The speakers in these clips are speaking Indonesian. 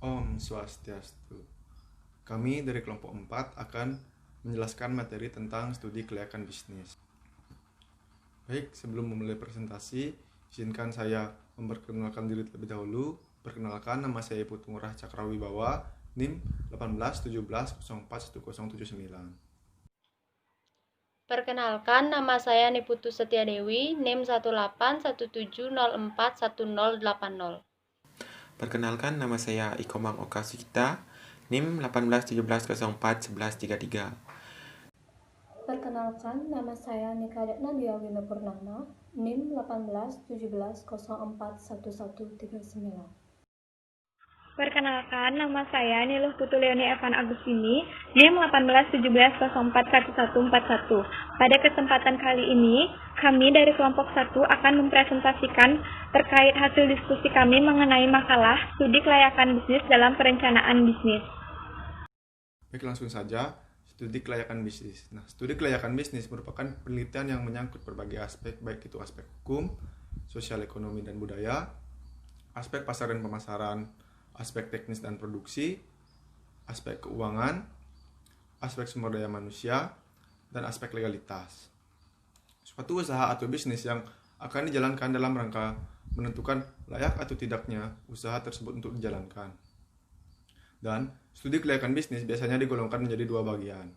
Om Swastiastu. Kami dari kelompok 4 akan menjelaskan materi tentang studi kelayakan bisnis. Baik, sebelum memulai presentasi, izinkan saya memperkenalkan diri terlebih dahulu. Perkenalkan, nama saya Putu Ngurah Cakrawibawa, NIM 1817041079. Perkenalkan, nama saya Niputu Setiadewi, NIM 1817041080. Perkenalkan, nama saya Ikomang Okasukita, NIM 1817041133. Perkenalkan, nama saya Nika Detna Diawina Purnama, NIM 1817041139. Perkenalkan, nama saya Niluh Putu Leoni Evan Agustini, NIM 1817041141. Pada kesempatan kali ini, kami dari kelompok 1 akan mempresentasikan terkait hasil diskusi kami mengenai makalah studi kelayakan bisnis dalam perencanaan bisnis. Baik, langsung saja, studi kelayakan bisnis. Nah, studi kelayakan bisnis merupakan penelitian yang menyangkut berbagai aspek, baik itu aspek hukum, sosial, ekonomi, dan budaya, aspek pasar dan pemasaran, aspek teknis dan produksi, aspek keuangan, aspek sumber daya manusia, dan aspek legalitas. Suatu usaha atau bisnis yang akan dijalankan dalam rangka menentukan layak atau tidaknya usaha tersebut untuk dijalankan. Dan studi kelayakan bisnis biasanya digolongkan menjadi dua bagian,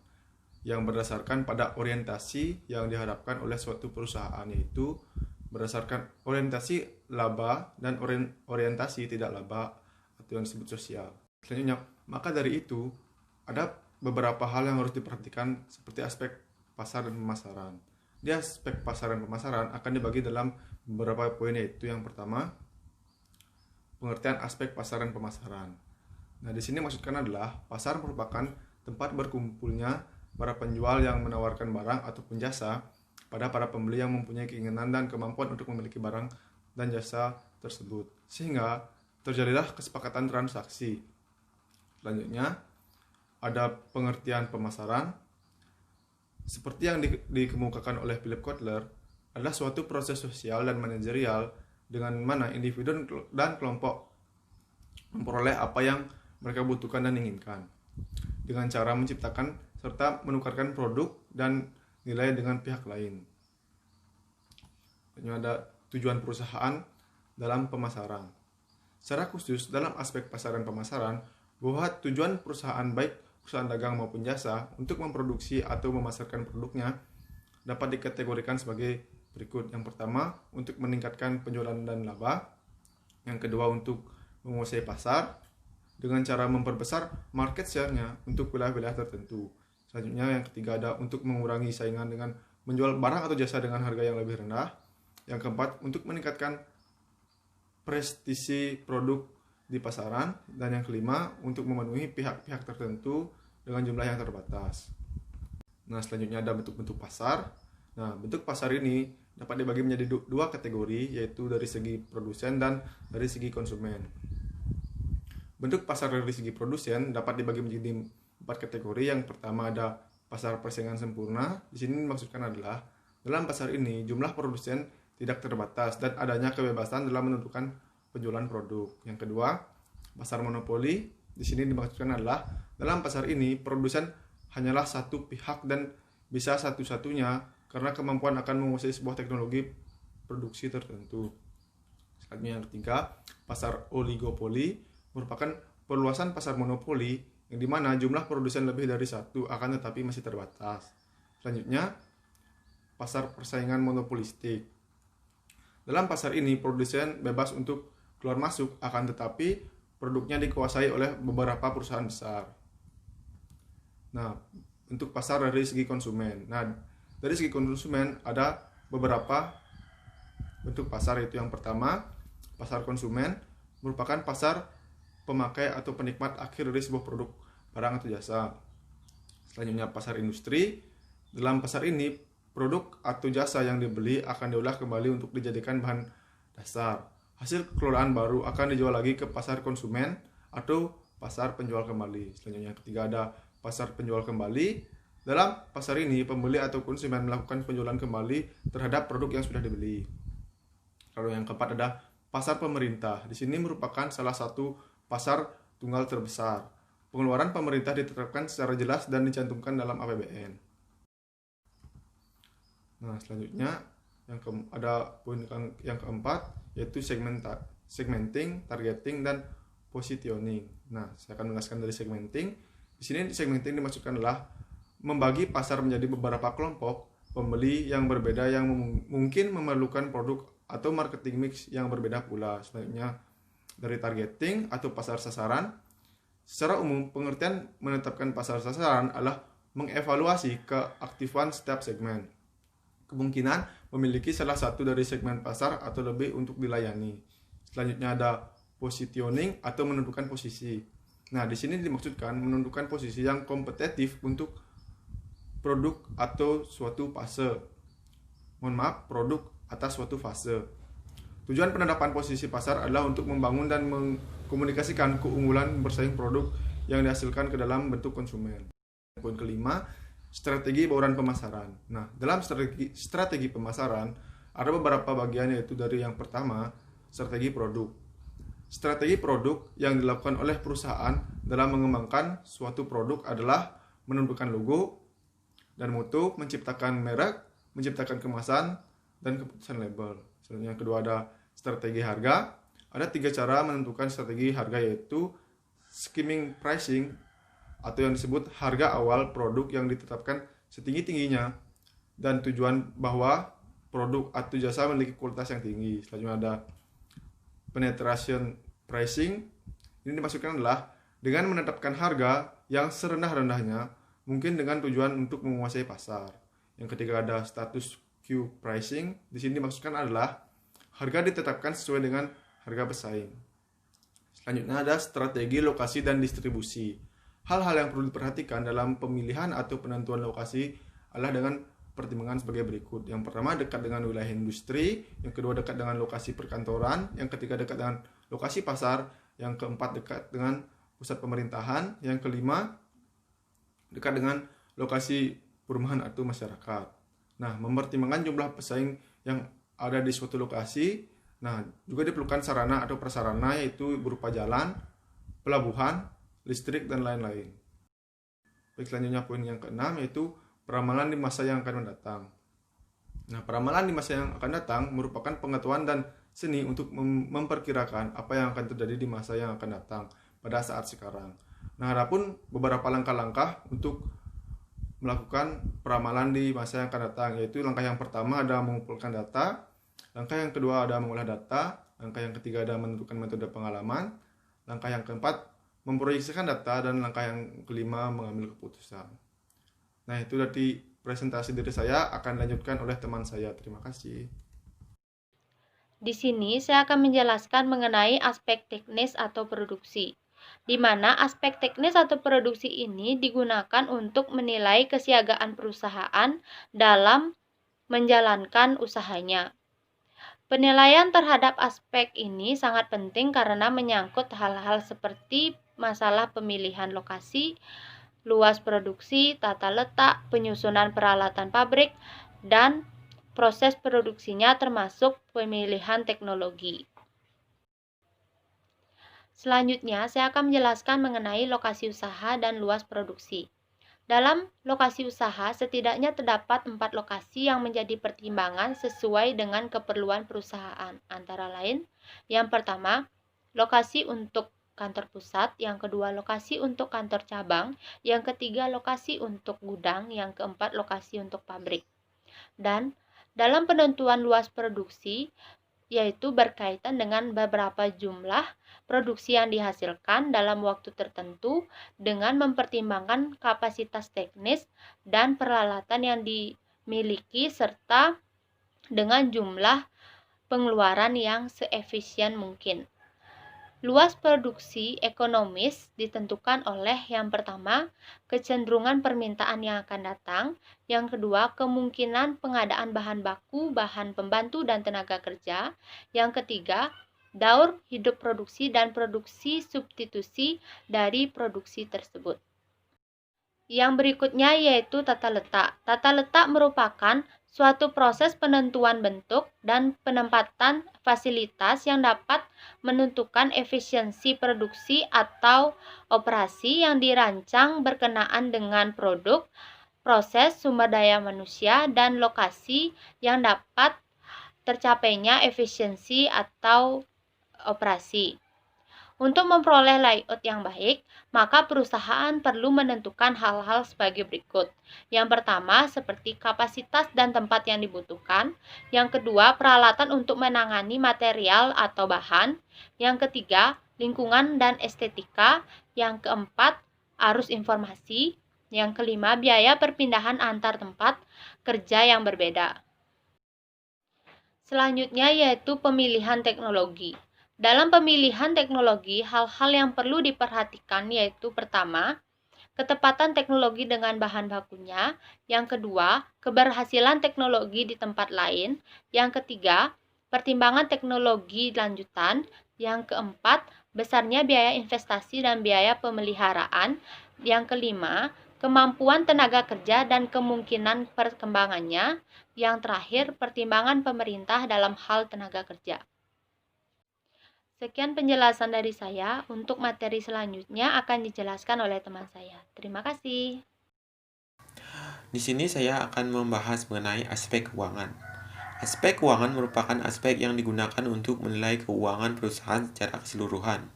yang berdasarkan pada orientasi yang diharapkan oleh suatu perusahaan, yaitu berdasarkan orientasi laba dan orientasi tidak laba atau yang disebut sosial. Selanjutnya, maka dari itu ada beberapa hal yang harus diperhatikan seperti aspek pasar dan pemasaran. Di aspek pasar dan pemasaran akan dibagi dalam beberapa poin, yaitu yang pertama, pengertian aspek pasar dan pemasaran. Nah, di sini maksudkan adalah pasar merupakan tempat berkumpulnya para penjual yang menawarkan barang ataupun jasa pada para pembeli yang mempunyai keinginan dan kemampuan untuk memiliki barang dan jasa tersebut, sehingga terjadilah kesepakatan transaksi. Selanjutnya, ada pengertian pemasaran. Seperti yang dikemukakan oleh Philip Kotler, adalah suatu proses sosial dan manajerial dengan mana individu dan kelompok memperoleh apa yang mereka butuhkan dan inginkan, dengan cara menciptakan serta menukarkan produk dan nilai dengan pihak lain. Ini ada tujuan perusahaan dalam pemasaran. Secara khusus dalam aspek pasar dan pemasaran, bahwa tujuan perusahaan baik perusahaan dagang maupun jasa untuk memproduksi atau memasarkan produknya dapat dikategorikan sebagai berikut. Yang pertama, untuk meningkatkan penjualan dan laba. Yang kedua, untuk menguasai pasar dengan cara memperbesar market share-nya untuk wilayah-wilayah tertentu. Selanjutnya, yang ketiga ada untuk mengurangi saingan dengan menjual barang atau jasa dengan harga yang lebih rendah. Yang keempat, untuk meningkatkan prestisi produk di pasaran. Dan yang kelima, untuk memenuhi pihak-pihak tertentu dengan jumlah yang terbatas. Nah, selanjutnya ada bentuk-bentuk pasar. Nah, bentuk pasar ini dapat dibagi menjadi dua kategori, yaitu dari segi produsen dan dari segi konsumen. Bentuk pasar dari segi produsen dapat dibagi menjadi 4 kategori. Yang pertama ada pasar persaingan sempurna. Di sini dimaksudkan adalah dalam pasar ini jumlah produsen tidak terbatas dan adanya kebebasan dalam menentukan penjualan produk. Yang kedua, pasar monopoli. Di sini dimaksudkan adalah dalam pasar ini produsen hanyalah satu pihak dan bisa satu-satunya karena kemampuan akan menguasai sebuah teknologi produksi tertentu. Selanjutnya yang ketiga, pasar oligopoli merupakan perluasan pasar monopoli yang dimana jumlah produsen lebih dari satu akan tetapi masih terbatas. Selanjutnya, pasar persaingan monopolistik. Dalam pasar ini produsen bebas untuk keluar masuk akan tetapi produknya dikuasai oleh beberapa perusahaan besar. Nah, untuk pasar dari segi konsumen. Nah, dari segi konsumen ada beberapa bentuk pasar, yaitu yang pertama, pasar konsumen merupakan pasar pemakai atau penikmat akhir dari sebuah produk, barang atau jasa. Selanjutnya pasar industri. Dalam pasar ini produk atau jasa yang dibeli akan diolah kembali untuk dijadikan bahan dasar. Hasil kelolaan baru akan dijual lagi ke pasar konsumen atau pasar penjual kembali. Selanjutnya yang ketiga ada pasar penjual kembali. Dalam pasar ini pembeli atau konsumen melakukan penjualan kembali terhadap produk yang sudah dibeli. Lalu yang keempat ada pasar pemerintah. Di sini merupakan salah satu pasar tunggal terbesar. Pengeluaran pemerintah ditetapkan secara jelas dan dicantumkan dalam APBN. Nah, selanjutnya ada poin yang keempat, yaitu segmenting, targeting, dan positioning. Nah, saya akan menjelaskan dari segmenting. Di sini segmenting dimaksudkan adalah membagi pasar menjadi beberapa kelompok pembeli yang berbeda yang mungkin memerlukan produk atau marketing mix yang berbeda pula. Selanjutnya dari targeting atau pasar sasaran. Secara umum, pengertian menetapkan pasar sasaran adalah mengevaluasi keaktifan setiap segmen. Kemungkinan memiliki salah satu dari segmen pasar atau lebih untuk dilayani. Selanjutnya ada positioning atau menentukan posisi. Nah, di sini dimaksudkan menentukan posisi yang kompetitif untuk produk atau suatu fase. Produk atas suatu fase. Tujuan penetapan posisi pasar adalah untuk membangun dan mengkomunikasikan keunggulan bersaing produk yang dihasilkan ke dalam bentuk konsumen. Poin kelima, strategi bauran pemasaran. Nah, dalam strategi pemasaran ada beberapa bagian, yaitu dari yang pertama, strategi produk. Strategi produk yang dilakukan oleh perusahaan dalam mengembangkan suatu produk adalah menentukan logo dan mutu, menciptakan merek, menciptakan kemasan, dan keputusan label. Selanjutnya yang kedua ada strategi harga. Ada 3 cara menentukan strategi harga, yaitu skimming pricing, atau yang disebut harga awal produk yang ditetapkan setinggi-tingginya dan tujuan bahwa produk atau jasa memiliki kualitas yang tinggi. Selanjutnya ada penetration pricing. Ini dimaksudkan adalah dengan menetapkan harga yang serendah-rendahnya mungkin dengan tujuan untuk menguasai pasar. Yang ketiga ada status quo pricing. Di sini dimaksudkan adalah harga ditetapkan sesuai dengan harga pesaing. Selanjutnya ada strategi lokasi dan distribusi. Hal-hal yang perlu diperhatikan dalam pemilihan atau penentuan lokasi adalah dengan pertimbangan sebagai berikut. Yang pertama, dekat dengan wilayah industri. Yang kedua, dekat dengan lokasi perkantoran. Yang ketiga, dekat dengan lokasi pasar. Yang keempat, dekat dengan pusat pemerintahan. Yang kelima, dekat dengan lokasi perumahan atau masyarakat. Nah, mempertimbangkan jumlah pesaing yang ada di suatu lokasi. Nah, juga diperlukan sarana atau prasarana, yaitu berupa jalan, pelabuhan, listrik, dan lain-lain. Baik, selanjutnya poin yang keenam, yaitu peramalan di masa yang akan mendatang. Nah, peramalan di masa yang akan datang merupakan pengetahuan dan seni untuk memperkirakan apa yang akan terjadi di masa yang akan datang pada saat sekarang. Nah, adapun beberapa langkah-langkah untuk melakukan peramalan di masa yang akan datang, yaitu langkah yang pertama ada mengumpulkan data, langkah yang kedua ada mengolah data, langkah yang ketiga ada menentukan metode pengalaman, langkah yang keempat memproyeksikan data, dan langkah yang kelima mengambil keputusan. Nah, itu dari presentasi dari saya, akan dilanjutkan oleh teman saya. Terima kasih. Di sini saya akan menjelaskan mengenai aspek teknis atau produksi, di mana aspek teknis atau produksi ini digunakan untuk menilai kesiagaan perusahaan dalam menjalankan usahanya. Penilaian terhadap aspek ini sangat penting karena menyangkut hal-hal seperti masalah pemilihan lokasi, luas produksi, tata letak, penyusunan peralatan pabrik, dan proses produksinya termasuk pemilihan teknologi. Selanjutnya, saya akan menjelaskan mengenai lokasi usaha dan luas produksi. Dalam lokasi usaha, setidaknya terdapat 4 lokasi yang menjadi pertimbangan sesuai dengan keperluan perusahaan. Antara lain, yang pertama, lokasi untuk kantor pusat, yang kedua, lokasi untuk kantor cabang, yang ketiga, lokasi untuk gudang, yang keempat, lokasi untuk pabrik. Dan dalam penentuan luas produksi, yaitu berkaitan dengan beberapa jumlah produksi yang dihasilkan dalam waktu tertentu dengan mempertimbangkan kapasitas teknis dan peralatan yang dimiliki serta dengan jumlah pengeluaran yang seefisien mungkin. Luas produksi ekonomis ditentukan oleh yang pertama, kecenderungan permintaan yang akan datang, yang kedua, kemungkinan pengadaan bahan baku, bahan pembantu, dan tenaga kerja, yang ketiga, daur hidup produksi dan produksi substitusi dari produksi tersebut. Yang berikutnya yaitu tata letak. Tata letak merupakan suatu proses penentuan bentuk dan penempatan fasilitas yang dapat menentukan efisiensi produksi atau operasi yang dirancang berkenaan dengan produk, proses, sumber daya manusia, dan lokasi yang dapat tercapainya efisiensi atau operasi. Untuk memperoleh layout yang baik, maka perusahaan perlu menentukan hal-hal sebagai berikut. Yang pertama, seperti kapasitas dan tempat yang dibutuhkan. Yang kedua, peralatan untuk menangani material atau bahan. Yang ketiga, lingkungan dan estetika. Yang keempat, arus informasi. Yang kelima, biaya perpindahan antar tempat kerja yang berbeda. Selanjutnya yaitu pemilihan teknologi. Dalam pemilihan teknologi, hal-hal yang perlu diperhatikan yaitu pertama, ketepatan teknologi dengan bahan bakunya, yang kedua, keberhasilan teknologi di tempat lain, yang ketiga, pertimbangan teknologi lanjutan, yang keempat, besarnya biaya investasi dan biaya pemeliharaan, yang kelima, kemampuan tenaga kerja dan kemungkinan perkembangannya, yang terakhir, pertimbangan pemerintah dalam hal tenaga kerja. Sekian penjelasan dari saya. Untuk materi selanjutnya akan dijelaskan oleh teman saya. Terima kasih. Di sini saya akan membahas mengenai aspek keuangan. Aspek keuangan merupakan aspek yang digunakan untuk menilai keuangan perusahaan secara keseluruhan.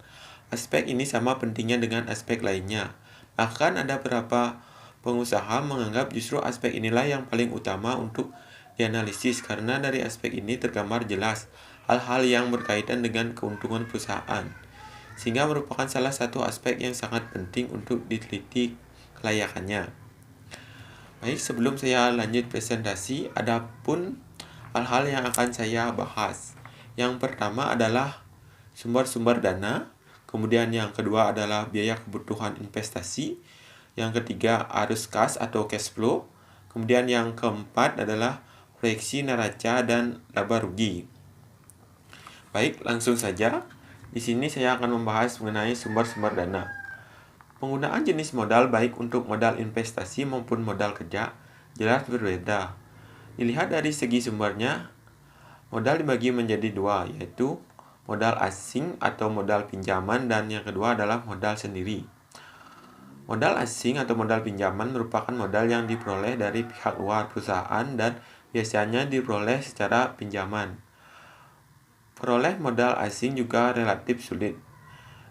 Aspek ini sama pentingnya dengan aspek lainnya. Bahkan ada beberapa pengusaha menganggap justru aspek inilah yang paling utama untuk dianalisis karena dari aspek ini tergambar jelas hal-hal yang berkaitan dengan keuntungan perusahaan, sehingga merupakan salah satu aspek yang sangat penting untuk diteliti kelayakannya. Baik, sebelum saya lanjut presentasi, ada pun hal-hal yang akan saya bahas. Yang pertama adalah sumber-sumber dana, kemudian yang kedua adalah biaya kebutuhan investasi, yang ketiga arus kas atau cash flow, kemudian yang keempat adalah proyeksi neraca dan laba rugi. Baik, langsung saja. Di sini saya akan membahas mengenai sumber-sumber dana. Penggunaan jenis modal baik untuk modal investasi maupun modal kerja jelas berbeda. Dilihat dari segi sumbernya, modal dibagi menjadi dua, yaitu modal asing atau modal pinjaman dan yang kedua adalah modal sendiri. Modal asing atau modal pinjaman merupakan modal yang diperoleh dari pihak luar perusahaan dan biasanya diperoleh secara pinjaman. Peroleh modal asing juga relatif sulit.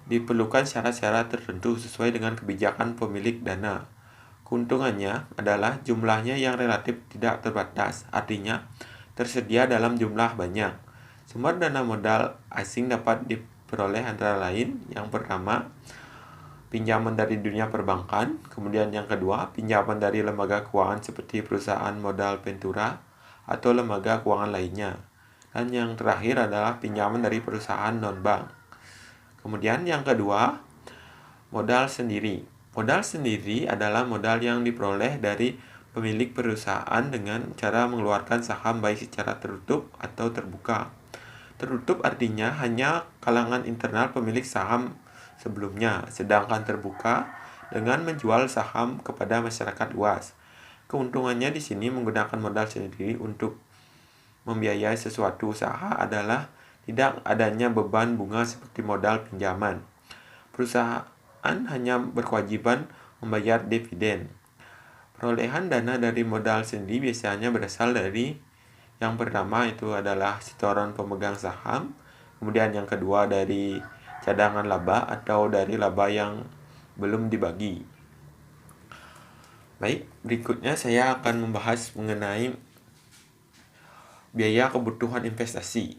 Diperlukan syarat-syarat tertentu sesuai dengan kebijakan pemilik dana. Keuntungannya adalah jumlahnya yang relatif tidak terbatas, artinya tersedia dalam jumlah banyak. Sumber dana modal asing dapat diperoleh antara lain, yang pertama, pinjaman dari dunia perbankan, kemudian yang kedua, pinjaman dari lembaga keuangan seperti perusahaan modal Ventura atau lembaga keuangan lainnya. Dan yang terakhir adalah pinjaman dari perusahaan non-bank. Kemudian yang kedua, modal sendiri. Modal sendiri adalah modal yang diperoleh dari pemilik perusahaan dengan cara mengeluarkan saham baik secara tertutup atau terbuka. Tertutup artinya hanya kalangan internal pemilik saham sebelumnya, sedangkan terbuka dengan menjual saham kepada masyarakat luas. Keuntungannya di sini menggunakan modal sendiri untuk membiayai sesuatu usaha adalah tidak adanya beban bunga seperti modal pinjaman. Perusahaan hanya berkewajiban membayar dividen. Perolehan dana dari modal sendiri biasanya berasal dari yang pertama itu adalah setoran pemegang saham, kemudian yang kedua dari cadangan laba atau dari laba yang belum dibagi. Baik, berikutnya saya akan membahas mengenai biaya kebutuhan investasi.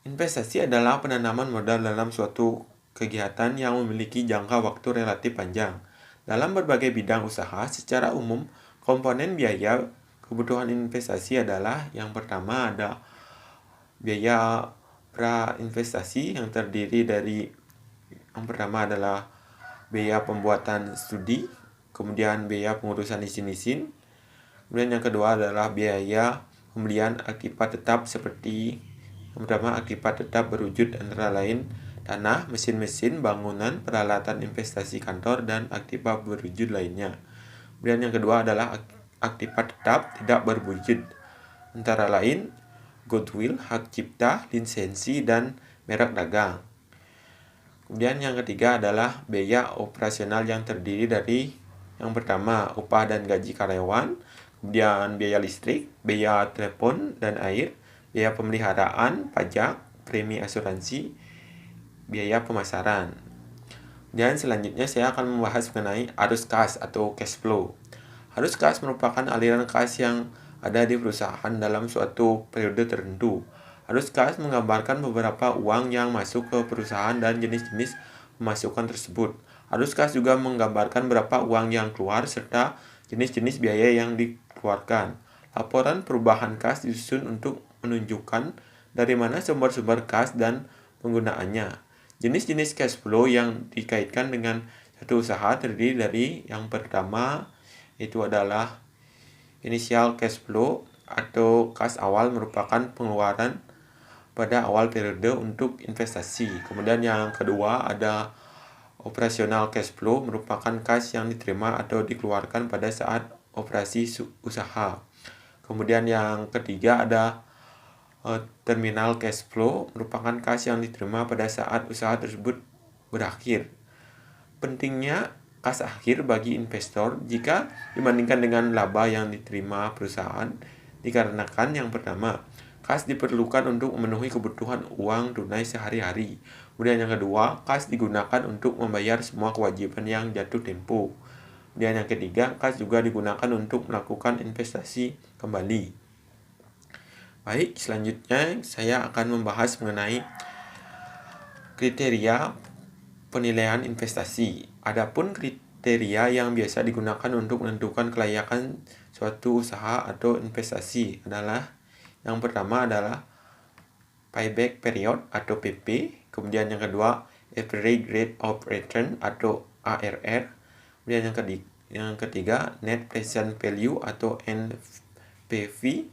Investasi adalah penanaman modal dalam suatu kegiatan yang memiliki jangka waktu relatif panjang. Dalam berbagai bidang usaha, secara umum, komponen biaya kebutuhan investasi adalah yang pertama ada biaya pra-investasi yang terdiri dari yang pertama adalah biaya pembuatan studi, kemudian biaya pengurusan izin-izin, kemudian yang kedua adalah biaya pembelian aktiva tetap seperti yang pertama aktiva tetap berwujud antara lain tanah, mesin-mesin, bangunan, peralatan investasi kantor, dan aktiva berwujud lainnya. Kemudian yang kedua adalah aktiva tetap tidak berwujud, antara lain goodwill, hak cipta, lisensi, dan merek dagang. Kemudian yang ketiga adalah biaya operasional yang terdiri dari yang pertama upah dan gaji karyawan, kemudian biaya listrik, biaya telepon dan air, biaya pemeliharaan, pajak, premi asuransi, biaya pemasaran. Dan selanjutnya saya akan membahas mengenai arus kas atau cash flow. Arus kas merupakan aliran kas yang ada di perusahaan dalam suatu periode tertentu. Arus kas menggambarkan beberapa uang yang masuk ke perusahaan dan jenis-jenis pemasukan tersebut. Arus kas juga menggambarkan berapa uang yang keluar serta jenis-jenis biaya yang dikeluarkan. Laporan perubahan kas disusun untuk menunjukkan dari mana sumber-sumber kas dan penggunaannya. Jenis-jenis cash flow yang dikaitkan dengan satu usaha terdiri dari yang pertama itu adalah initial cash flow atau kas awal, merupakan pengeluaran pada awal periode untuk investasi. Kemudian yang kedua ada operational cash flow, merupakan kas yang diterima atau dikeluarkan pada saat operasi usaha. Kemudian yang ketiga ada terminal cash flow, merupakan kas yang diterima pada saat usaha tersebut berakhir. Pentingnya kas akhir bagi investor jika dibandingkan dengan laba yang diterima perusahaan dikarenakan yang pertama, kas diperlukan untuk memenuhi kebutuhan uang tunai sehari-hari. Kemudian yang kedua, kas digunakan untuk membayar semua kewajiban yang jatuh tempo. Kemudian yang ketiga, kas juga digunakan untuk melakukan investasi kembali. Baik, selanjutnya saya akan membahas mengenai kriteria penilaian investasi. Adapun kriteria yang biasa digunakan untuk menentukan kelayakan suatu usaha atau investasi adalah yang pertama adalah payback period atau PP, kemudian yang kedua average rate of return atau ARR, kemudian yang ketiga net present value atau NPV,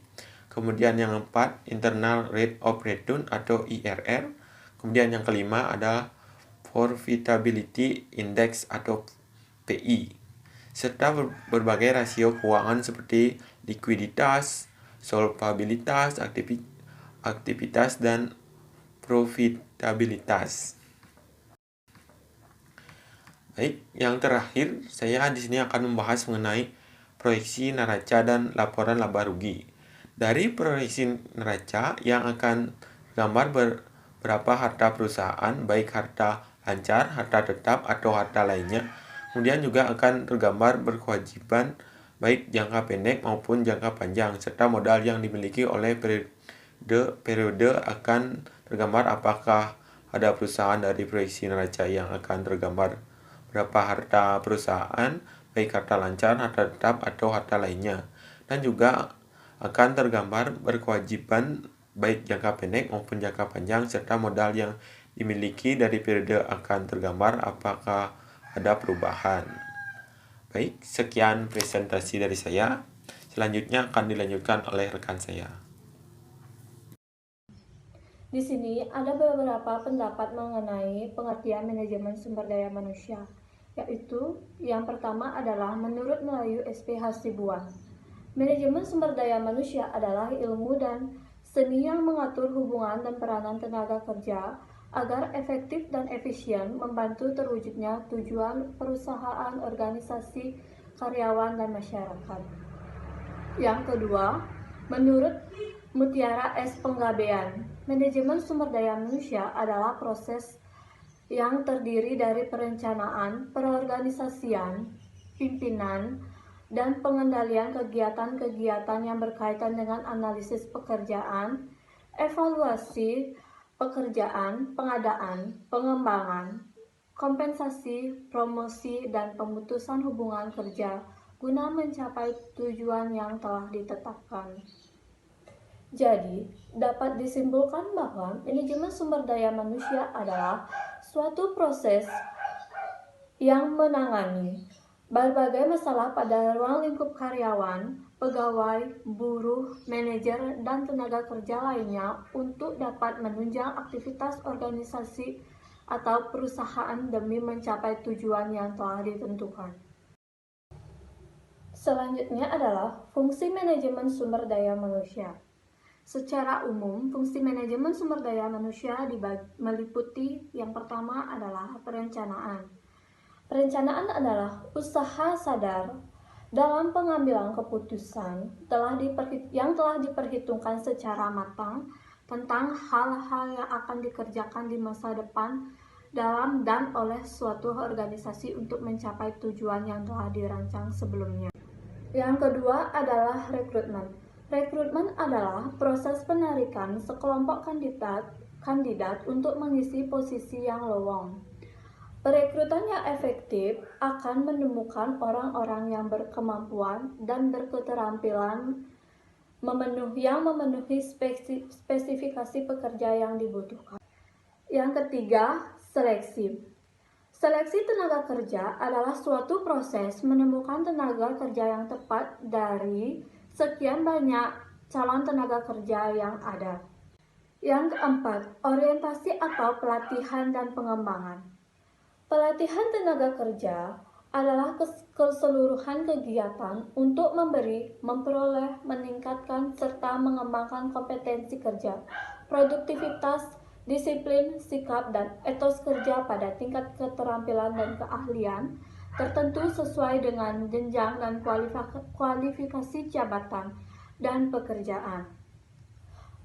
kemudian yang keempat internal rate of return atau IRR, kemudian yang kelima ada profitability index atau PI, serta berbagai rasio keuangan seperti likuiditas, solvabilitas, aktivitas, dan profitabilitas. Baik, yang terakhir saya di sini akan membahas mengenai proyeksi neraca dan laporan laba rugi. Dari proyeksi neraca yang akan gambar berapa harta perusahaan, baik harta lancar, harta tetap, atau harta lainnya. Kemudian juga akan tergambar berkewajiban baik jangka pendek maupun jangka panjang, serta modal yang dimiliki oleh periode akan tergambar apakah ada perusahaan. Dari proyeksi neraca yang akan tergambar berapa harta perusahaan, baik harta lancar, harta tetap, atau harta lainnya. Dan juga akan tergambar berkewajiban baik jangka pendek maupun jangka panjang, serta modal yang dimiliki dari periode akan tergambar apakah ada perubahan. Baik, sekian presentasi dari saya. Selanjutnya akan dilanjutkan oleh rekan saya. Di sini ada beberapa pendapat mengenai pengertian manajemen sumber daya manusia, yaitu yang pertama adalah menurut Melayu SP Hasibuan. Manajemen sumber daya manusia adalah ilmu dan seni yang mengatur hubungan dan peranan tenaga kerja agar efektif dan efisien membantu terwujudnya tujuan perusahaan, organisasi, karyawan, dan masyarakat. Yang kedua, menurut Mutiara S. Penggabean, manajemen sumber daya manusia adalah proses yang terdiri dari perencanaan, perorganisasian, pimpinan, dan pengendalian kegiatan-kegiatan yang berkaitan dengan analisis pekerjaan, evaluasi pekerjaan, pengadaan, pengembangan, kompensasi, promosi, dan pemutusan hubungan kerja guna mencapai tujuan yang telah ditetapkan. Jadi, dapat disimpulkan bahwa manajemen sumber daya manusia adalah suatu proses yang menangani berbagai masalah pada ruang lingkup karyawan, pegawai, buruh, manajer, dan tenaga kerja lainnya untuk dapat menunjang aktivitas organisasi atau perusahaan demi mencapai tujuan yang telah ditentukan. Selanjutnya adalah fungsi manajemen sumber daya manusia. Secara umum, fungsi manajemen sumber daya manusia meliputi yang pertama adalah perencanaan. Perencanaan adalah usaha sadar dalam pengambilan keputusan yang telah diperhitungkan secara matang tentang hal-hal yang akan dikerjakan di masa depan dalam dan oleh suatu organisasi untuk mencapai tujuan yang telah dirancang sebelumnya. Yang kedua adalah rekrutmen. Rekrutmen adalah proses penarikan sekelompok kandidat untuk mengisi posisi yang lowong. Perekrutan yang efektif akan menemukan orang-orang yang berkemampuan dan berketerampilan yang memenuhi spesifikasi pekerja yang dibutuhkan. Yang ketiga, seleksi. Seleksi tenaga kerja adalah suatu proses menemukan tenaga kerja yang tepat dari sekian banyak calon tenaga kerja yang ada. Yang keempat, orientasi atau pelatihan dan pengembangan. Pelatihan tenaga kerja adalah keseluruhan kegiatan untuk memperoleh, meningkatkan, serta mengembangkan kompetensi kerja, produktivitas, disiplin, sikap, dan etos kerja pada tingkat keterampilan dan keahlian tertentu sesuai dengan jenjang dan kualifikasi jabatan dan pekerjaan.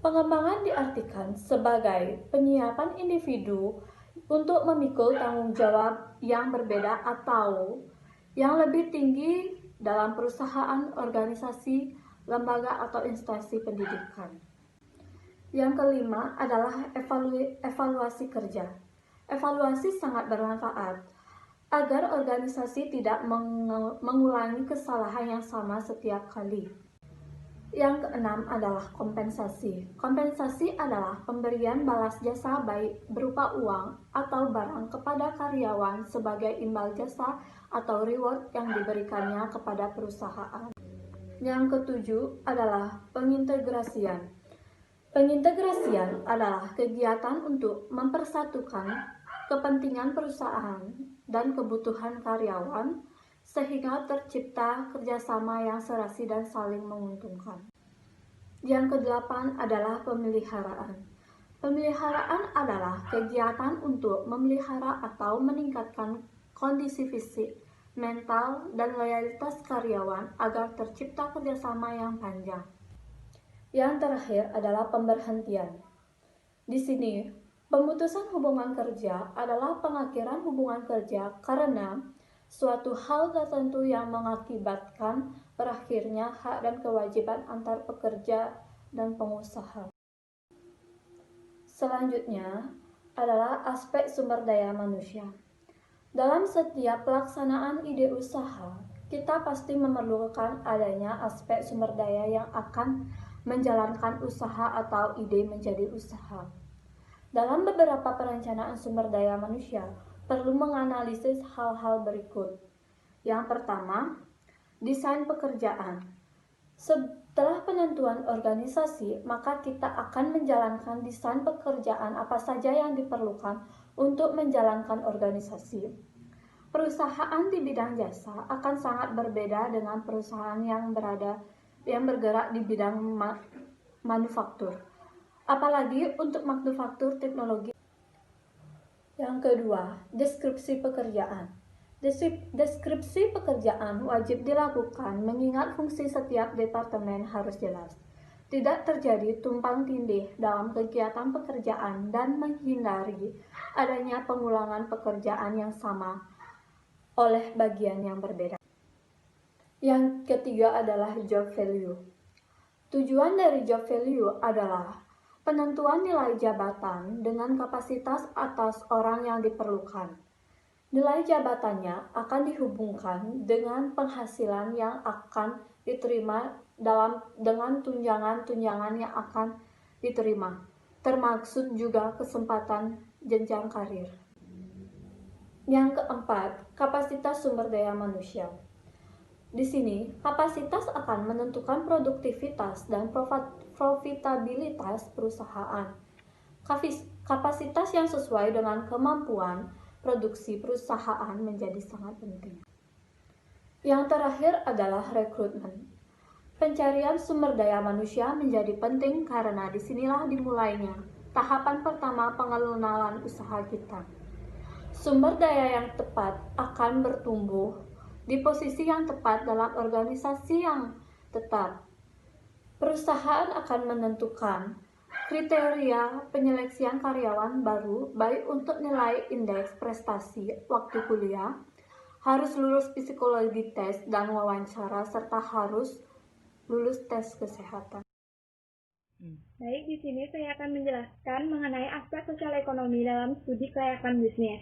Pengembangan diartikan sebagai penyiapan individu untuk memikul tanggung jawab yang berbeda atau yang lebih tinggi dalam perusahaan, organisasi, lembaga, atau instansi pendidikan. Yang kelima adalah evaluasi kerja. Evaluasi sangat bermanfaat agar organisasi tidak mengulangi kesalahan yang sama setiap kali. Yang keenam adalah kompensasi. Kompensasi adalah pemberian balas jasa baik berupa uang atau barang kepada karyawan sebagai imbal jasa atau reward yang diberikannya kepada perusahaan. Yang ketujuh adalah pengintegrasian. Pengintegrasian adalah kegiatan untuk mempersatukan kepentingan perusahaan dan kebutuhan karyawan sehingga tercipta kerjasama yang serasi dan saling menguntungkan. Yang kedelapan adalah pemeliharaan. Pemeliharaan adalah kegiatan untuk memelihara atau meningkatkan kondisi fisik, mental, dan loyalitas karyawan agar tercipta kerjasama yang panjang. Yang terakhir adalah pemberhentian. Di sini, pemutusan hubungan kerja adalah pengakhiran hubungan kerja karena suatu hal tertentu yang mengakibatkan berakhirnya hak dan kewajiban antar pekerja dan pengusaha. Selanjutnya adalah aspek sumber daya manusia. Dalam setiap pelaksanaan ide usaha, kita pasti memerlukan adanya aspek sumber daya yang akan menjalankan usaha atau ide menjadi usaha. Dalam beberapa perencanaan sumber daya manusia, perlu menganalisis hal-hal berikut. Yang pertama, desain pekerjaan. Setelah penentuan organisasi, maka kita akan menjalankan desain pekerjaan apa saja yang diperlukan untuk menjalankan organisasi. Perusahaan di bidang jasa akan sangat berbeda dengan perusahaan yang bergerak di bidang manufaktur, apalagi untuk manufaktur teknologi. Yang kedua, deskripsi pekerjaan. Deskripsi pekerjaan wajib dilakukan mengingat fungsi setiap departemen harus jelas. Tidak terjadi tumpang tindih dalam kegiatan pekerjaan dan menghindari adanya pengulangan pekerjaan yang sama oleh bagian yang berbeda. Yang ketiga adalah job value. Tujuan dari job value adalah penentuan nilai jabatan dengan kapasitas atas orang yang diperlukan. Nilai jabatannya akan dihubungkan dengan penghasilan yang akan diterima dengan tunjangan-tunjangan yang akan diterima, termaksud juga kesempatan jenjang karir. Yang keempat, kapasitas sumber daya manusia. Di sini, kapasitas akan menentukan produktivitas dan profitabilitas perusahaan. Kapasitas yang sesuai dengan kemampuan produksi perusahaan menjadi sangat penting. Yang terakhir adalah rekrutmen. Pencarian sumber daya manusia menjadi penting karena disinilah dimulainya tahapan pertama pengenalan usaha kita. Sumber daya yang tepat akan bertumbuh di posisi yang tepat dalam organisasi yang tetap. Perusahaan akan menentukan kriteria penyeleksian karyawan baru baik untuk nilai indeks prestasi waktu kuliah, harus lulus psikologi tes dan wawancara, serta harus lulus tes kesehatan. Baik, di sini saya akan menjelaskan mengenai aspek sosial ekonomi dalam studi kelayakan bisnis.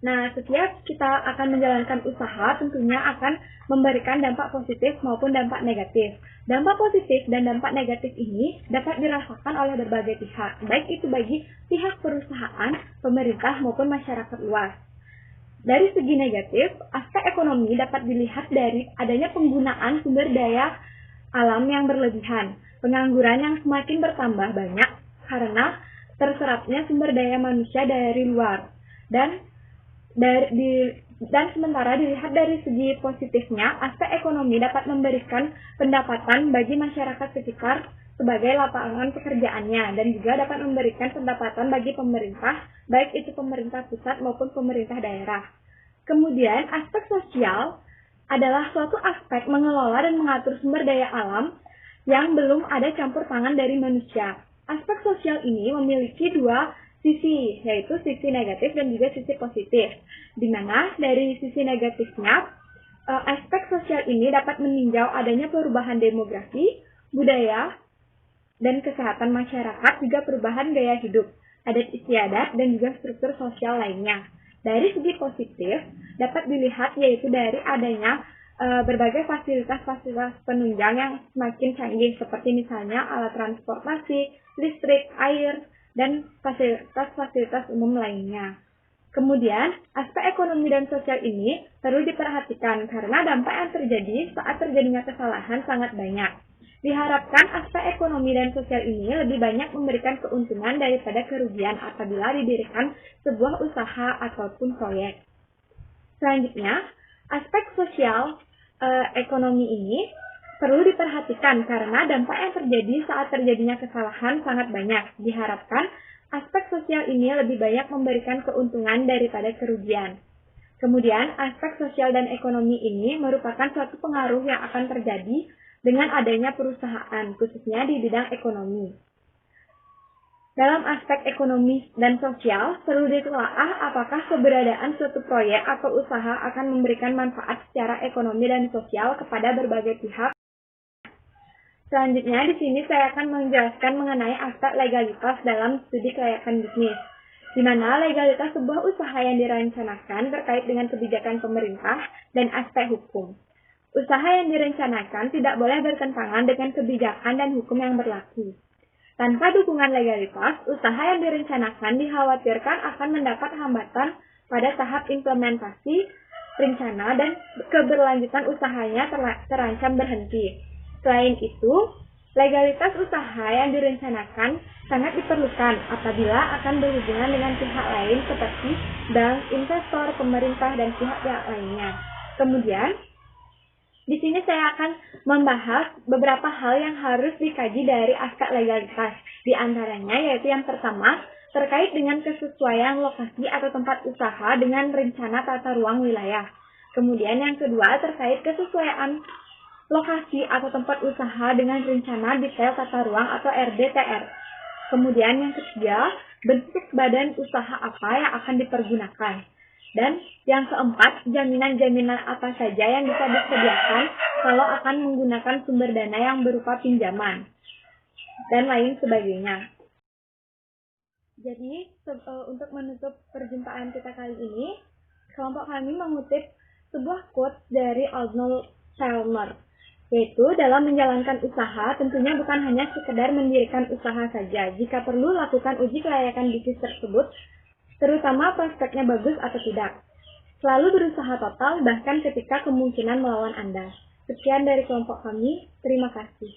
Nah, setiap kita akan menjalankan usaha tentunya akan memberikan dampak positif maupun dampak negatif. Dampak positif dan dampak negatif ini dapat dirasakan oleh berbagai pihak, baik itu bagi pihak perusahaan, pemerintah maupun masyarakat luas. Dari segi negatif, aspek ekonomi dapat dilihat dari adanya penggunaan sumber daya alam yang berlebihan, pengangguran yang semakin bertambah banyak karena terserapnya sumber daya manusia dari luar. Dan sementara dilihat dari segi positifnya, aspek ekonomi dapat memberikan pendapatan bagi masyarakat sekitar sebagai lapangan pekerjaannya, dan juga dapat memberikan pendapatan bagi pemerintah, baik itu pemerintah pusat maupun pemerintah daerah. Kemudian aspek sosial adalah suatu aspek mengelola dan mengatur sumber daya alam yang belum ada campur tangan dari manusia. Aspek sosial ini memiliki dua sisi, yaitu sisi negatif dan juga sisi positif. Di mana dari sisi negatifnya, aspek sosial ini dapat meninjau adanya perubahan demografi, budaya, dan kesehatan masyarakat, juga perubahan gaya hidup, adat istiadat, dan juga struktur sosial lainnya. Dari segi positif, dapat dilihat yaitu dari adanya berbagai fasilitas-fasilitas penunjang yang semakin canggih, seperti misalnya alat transportasi, listrik, air, dan fasilitas-fasilitas umum lainnya. Kemudian, aspek ekonomi dan sosial ini perlu diperhatikan karena dampak yang terjadi saat terjadinya kesalahan sangat banyak. Diharapkan aspek ekonomi dan sosial ini lebih banyak memberikan keuntungan daripada kerugian apabila didirikan sebuah usaha ataupun proyek. Selanjutnya, aspek sosial ekonomi ini perlu diperhatikan karena dampak yang terjadi saat terjadinya kesalahan sangat banyak. Diharapkan aspek sosial ini lebih banyak memberikan keuntungan daripada kerugian. Kemudian, aspek sosial dan ekonomi ini merupakan suatu pengaruh yang akan terjadi dengan adanya perusahaan, khususnya di bidang ekonomi. Dalam aspek ekonomi dan sosial, perlu ditelaah apakah keberadaan suatu proyek atau usaha akan memberikan manfaat secara ekonomi dan sosial kepada berbagai pihak. Selanjutnya, di sini saya akan menjelaskan mengenai aspek legalitas dalam studi kelayakan bisnis, di mana legalitas sebuah usaha yang direncanakan terkait dengan kebijakan pemerintah dan aspek hukum. Usaha yang direncanakan tidak boleh bertentangan dengan kebijakan dan hukum yang berlaku. Tanpa dukungan legalitas, usaha yang direncanakan dikhawatirkan akan mendapat hambatan pada tahap implementasi rencana dan keberlanjutan usahanya terancam berhenti. Selain itu, legalitas usaha yang direncanakan sangat diperlukan apabila akan berhubungan dengan pihak lain seperti bank, investor, pemerintah, dan pihak-pihak lainnya. Kemudian, di sini saya akan membahas beberapa hal yang harus dikaji dari aspek legalitas. Di antaranya yaitu yang pertama, terkait dengan kesesuaian lokasi atau tempat usaha dengan rencana tata ruang wilayah. Kemudian yang kedua, terkait kesesuaian lokasi atau tempat usaha dengan rencana detail tata ruang atau RDTR. Kemudian yang ketiga, bentuk badan usaha apa yang akan dipergunakan. Dan yang keempat, jaminan-jaminan apa saja yang bisa disediakan kalau akan menggunakan sumber dana yang berupa pinjaman, dan lain sebagainya. Jadi, untuk menutup perjumpaan kita kali ini, kelompok kami mengutip sebuah quote dari Arnold Chalmers, yaitu dalam menjalankan usaha tentunya bukan hanya sekedar mendirikan usaha saja. Jika perlu, lakukan uji kelayakan bisnis tersebut, terutama prospeknya bagus atau tidak. Selalu berusaha total bahkan ketika kemungkinan melawan Anda. Sekian dari kelompok kami, terima kasih.